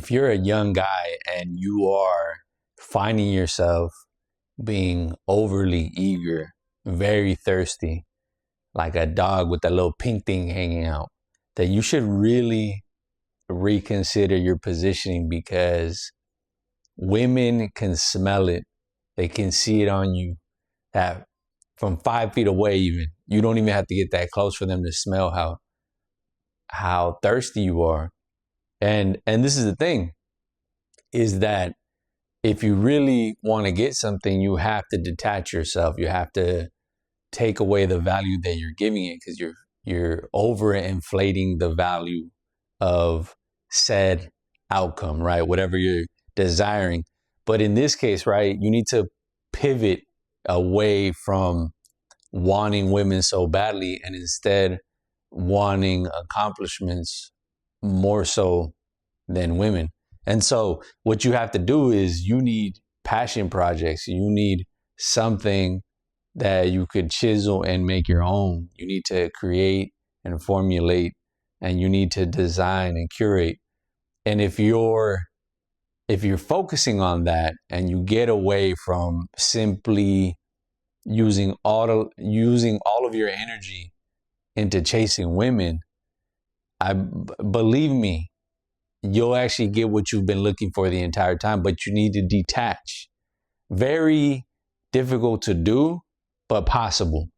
If you're a young guy and you are finding yourself being overly eager, very thirsty, like a dog with a little pink thing hanging out, that you should really reconsider your positioning, because women can smell it. They can see it on you, that from 5 feet away. Even you don't even have to get that close for them to smell how thirsty you are. And this is the thing, is that if you really want to get something, you have to detach yourself. You have to take away the value that you're giving it, because you're overinflating the value of said outcome, right? Whatever you're desiring. But in this case, right, you need to pivot away from wanting women so badly and instead wanting accomplishments more so than women. And so what you have to do is you need passion projects. You need something that you could chisel and make your own. You need to create and formulate, and you need to design and curate. And if you're focusing on that and you get away from simply using all of your energy into chasing women, believe me, you'll actually get what you've been looking for the entire time, but you need to detach. Very difficult to do, but possible.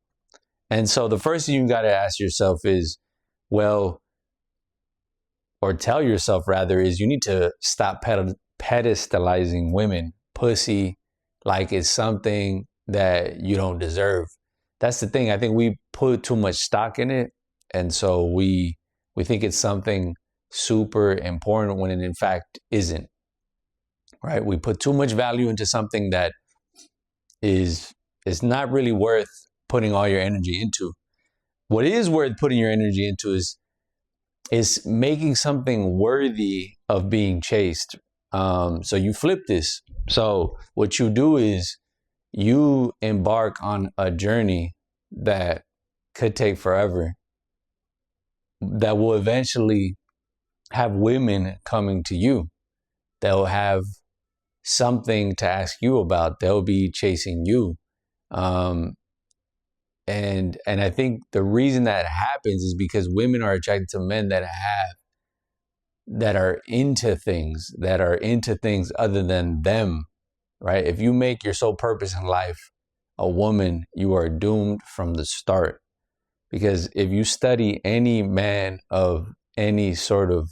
And so the first thing you got to ask yourself is, or tell yourself rather, is you need to stop pedestalizing women, pussy, like it's something that you don't deserve. That's the thing. I think we put too much stock in it. And so we think it's something super important when it in fact isn't, right? We put too much value into something that is not really worth putting all your energy into. What is worth putting your energy into is making something worthy of being chased. So you flip this. So what you do is you embark on a journey that could take forever, that will eventually have women coming to you. They'll have something to ask you about. They'll be chasing you. And I think the reason that happens is because women are attracted to men that are into things other than them, right? If you make your sole purpose in life a woman, you are doomed from the start. Because if you study any man of any sort of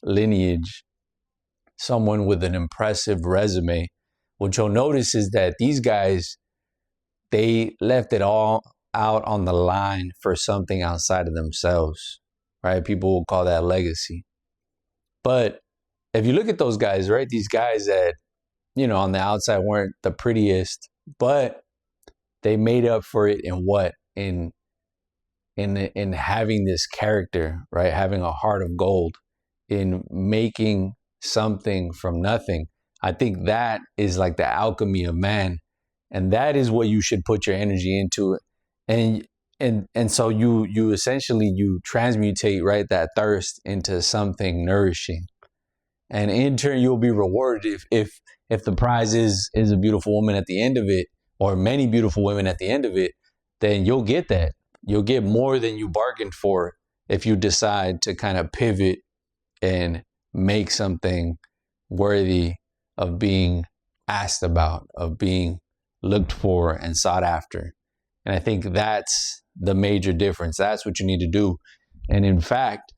lineage, someone with an impressive resume, what you'll notice is that these guys, they left it all out on the line for something outside of themselves, right? People will call that legacy. But if you look at those guys, right, these guys that, on the outside weren't the prettiest, but they made up for it in what? In having this character, right? Having a heart of gold, in making something from nothing. I think that is like the alchemy of man. And that is what you should put your energy into. And so you essentially, you transmutate, right, that thirst into something nourishing. And in turn, you'll be rewarded if the prize is a beautiful woman at the end of it, or many beautiful women at the end of it, then you'll get that. You'll get more than you bargained for if you decide to kind of pivot and make something worthy of being asked about, of being looked for and sought after. And I think that's the major difference. That's what you need to do. And in fact,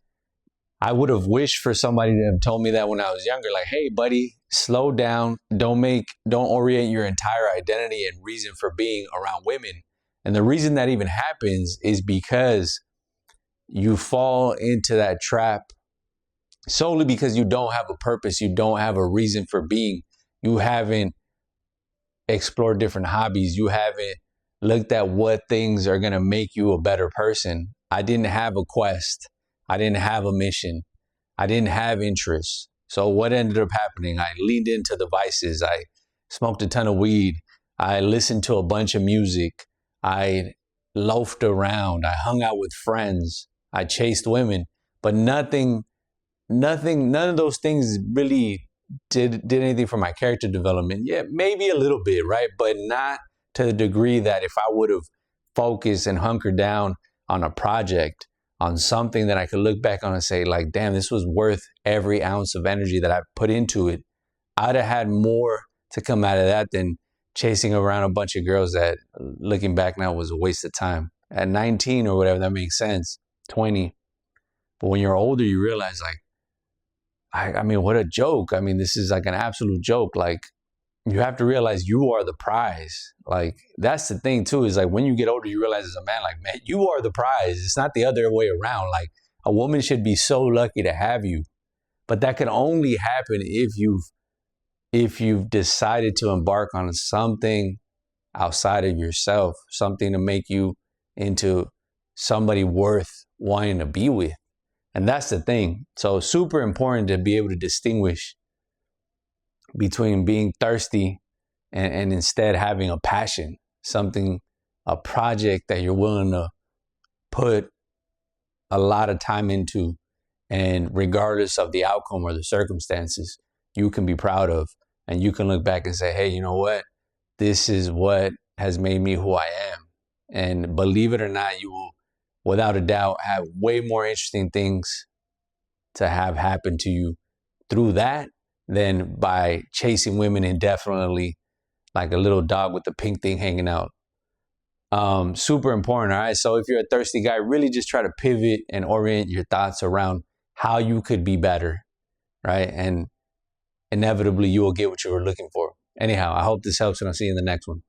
I would have wished for somebody to have told me that when I was younger, like, hey, buddy, slow down. Don't orient your entire identity and reason for being around women. And the reason that even happens is because you fall into that trap solely because you don't have a purpose. You don't have a reason for being. You haven't explored different hobbies. You haven't looked at what things are going to make you a better person. I didn't have a quest. I didn't have a mission. I didn't have interests. So what ended up happening? I leaned into the vices. I smoked a ton of weed. I listened to a bunch of music. I loafed around. I hung out with friends. I chased women, but nothing none of those things really did anything for my character development. Yeah, maybe a little bit, right? But not to the degree that if I would have focused and hunkered down on a project, on something that I could look back on and say, like, damn, this was worth every ounce of energy that I put into it, I'd have had more to come out of that than chasing around a bunch of girls that, looking back now, was a waste of time. At 19 or whatever, that makes sense, 20. But when you're older, you realize, like, I mean, what a joke. I mean, this is like an absolute joke. Like, you have to realize you are the prize. Like, that's the thing too, is like when you get older, you realize as a man, like, man, you are the prize. It's not the other way around. Like, a woman should be so lucky to have you. But that can only happen if you've decided to embark on something outside of yourself, something to make you into somebody worth wanting to be with. And that's the thing. So super important to be able to distinguish between being thirsty and instead having a passion, something, a project that you're willing to put a lot of time into, and regardless of the outcome or the circumstances, you can be proud of, and you can look back and say, hey, you know what? This is what has made me who I am. And believe it or not, you will, without a doubt, have way more interesting things to have happen to you through that than by chasing women indefinitely like a little dog with the pink thing hanging out. Super important, all right? So if you're a thirsty guy, really just try to pivot and orient your thoughts around how you could be better, right? And inevitably, you will get what you were looking for. Anyhow, I hope this helps, and I'll see you in the next one.